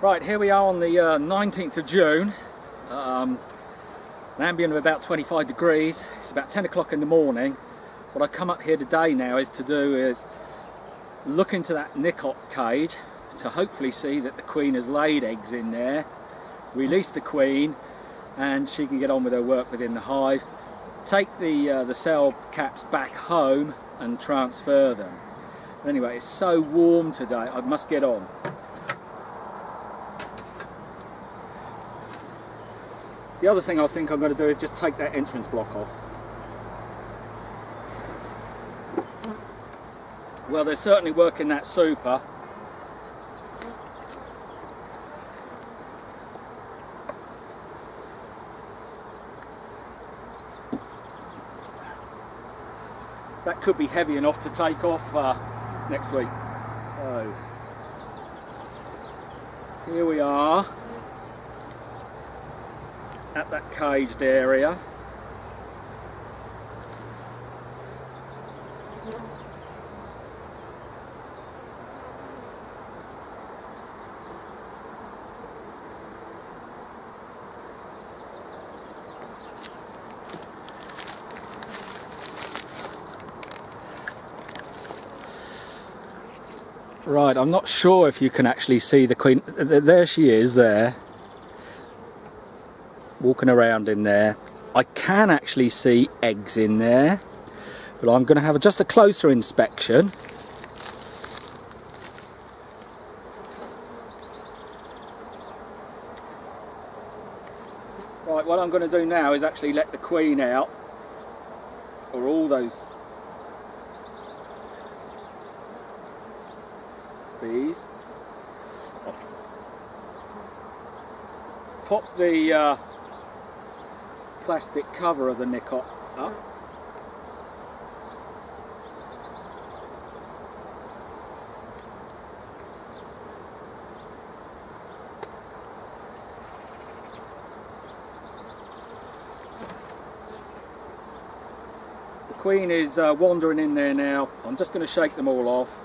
Right, here we are on the 19th of June, an ambient of about 25 degrees. It's about 10 o'clock in the morning. What I come up here today now is look into that Nicot cage to hopefully see that the queen has laid eggs in there, release the queen, and she can get on with her work within the hive. Take the cell caps back home and transfer them. Anyway, it's so warm today, I must get on. The other thing I think I'm going to do is just take that entrance block off. Well, they're certainly working that super. That could be heavy enough to take off next week. So, here we are at that caged area. Right, I'm not sure if you can actually see the queen. There she is there, walking around in there. I can actually see eggs in there, but I'm going to have just a closer inspection. Right, what I'm going to do now is actually let the queen out, or all those bees. Pop the plastic cover of the Nicot up. The queen is wandering in there now. I'm just going to shake them all off.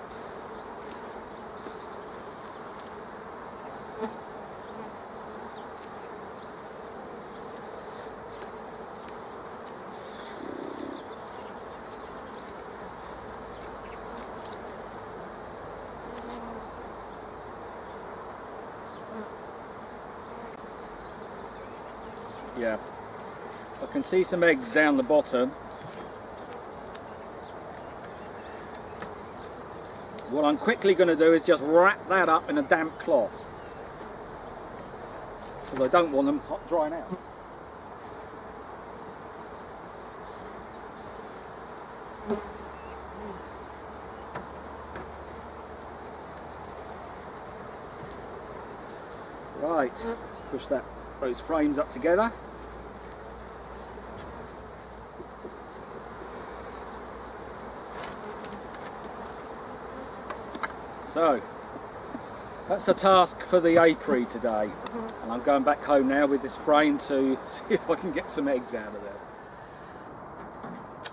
Yeah, I can see some eggs down the bottom. What I'm quickly going to do is just wrap that up in a damp cloth, because I don't want them hot drying out. Right, let's push those frames up together. So, that's the task for the apiary today, and I'm going back home now with this frame to see if I can get some eggs out of there.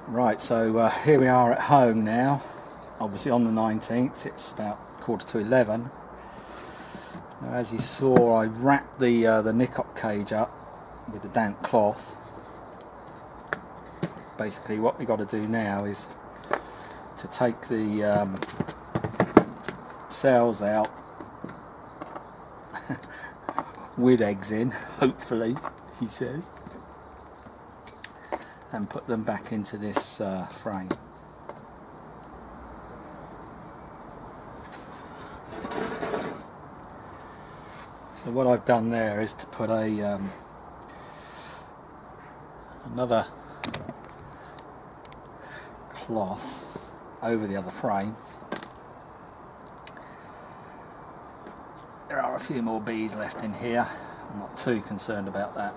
Right, so here we are at home now, obviously on the 19th, it's about 11:15. Now, as you saw, I wrapped the Nicot cage up with a damp cloth. Basically what we got to do now is to take the cells out with eggs in, hopefully, he says, and put them back into this frame. So what I've done there is to put a another cloth over the other frame. There are a few more bees left in here. I'm not too concerned about that.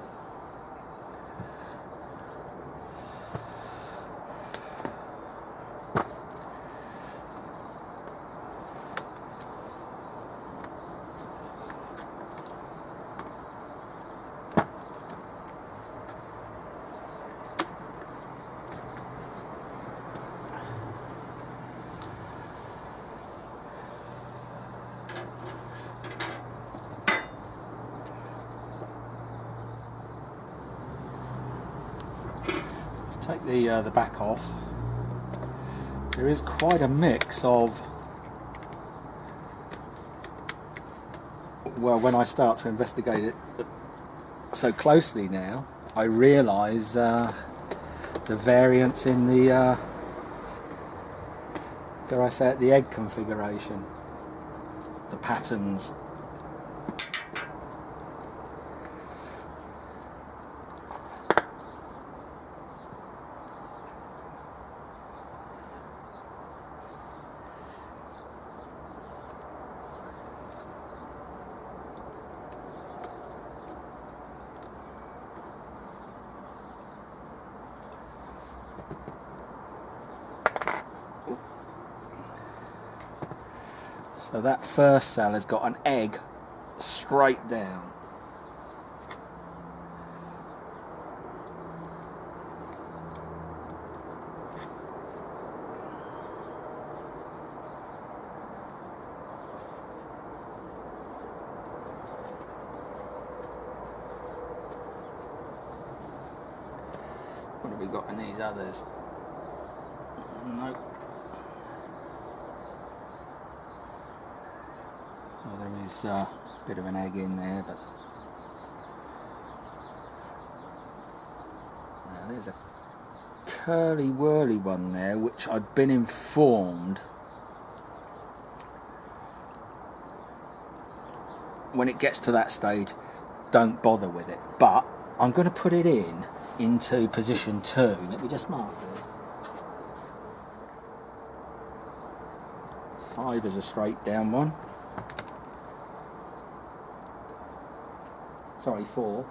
the back off, there is quite a mix of, well, when I start to investigate it so closely now, I realise the variance in the, dare I say it, the egg configuration, the patterns. So that first cell has got an egg straight down. What have we got in these others? Nope. Well, there is a bit of an egg in there, but now there's a curly whirly one there, which I'd been informed when it gets to that stage, don't bother with it. But I'm going to put it into position 2. Let me just mark this. 5 is a straight down one. Sorry, 4.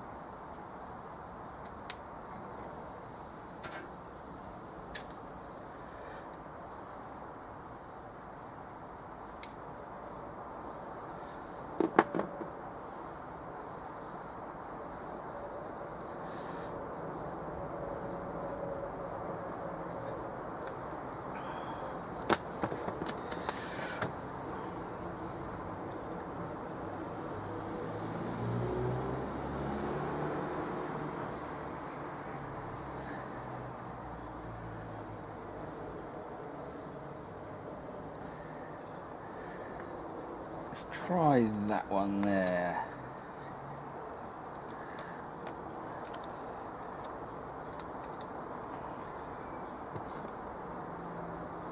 Let's try that one there.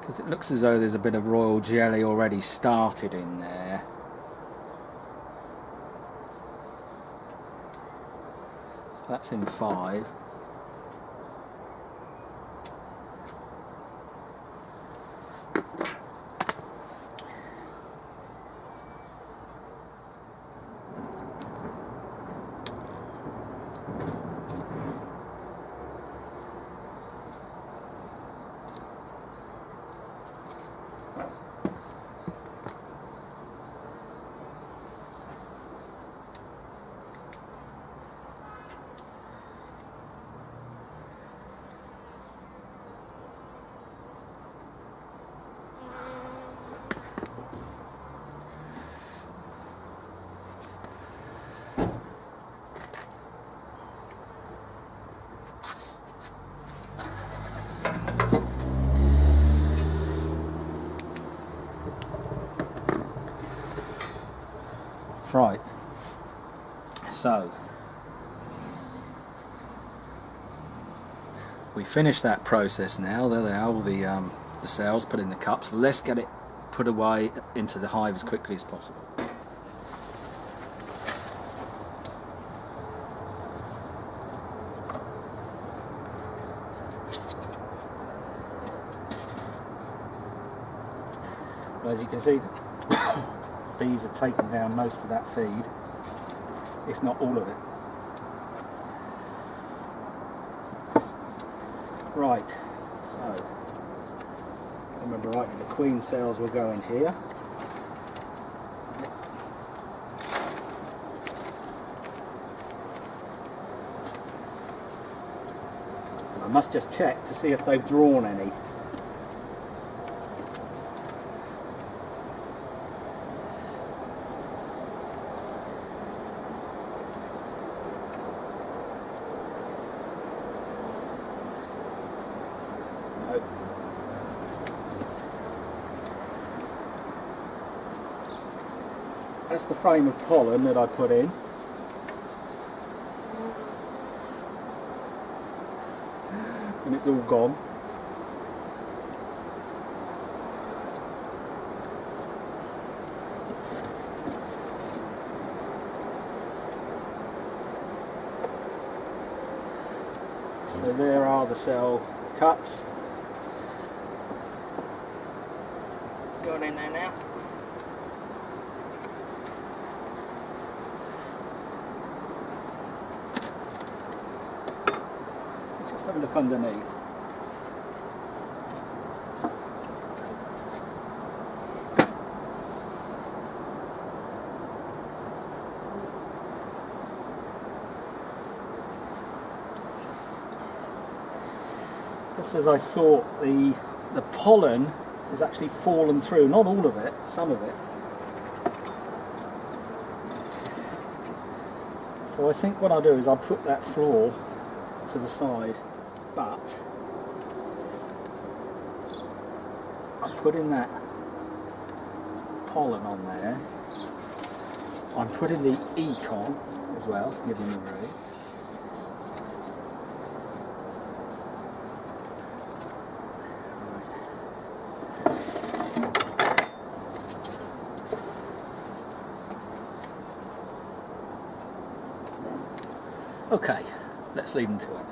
Because it looks as though there's a bit of royal jelly already started in there. So that's in 5. Right, so we finished that process now. There they are, all the cells put in the cups. Let's get it put away into the hive as quickly as possible. Well, as you can see, bees have taken down most of that feed, if not all of it. Right, so, if I remember rightly, the queen cells will go in here. I must just check to see if they've drawn any. go. That's the frame of pollen that I put in. And it's all gone. So there are the cell cups. Going in there now. Just have a look underneath. Just as I thought, the pollen has actually fallen through, not all of it, some of it. So I think what I'll do is I'll put that floor to the side, but I'm putting that pollen on there. I'm putting the Nicot as well, to give them a room. Okay, let's leave them to it.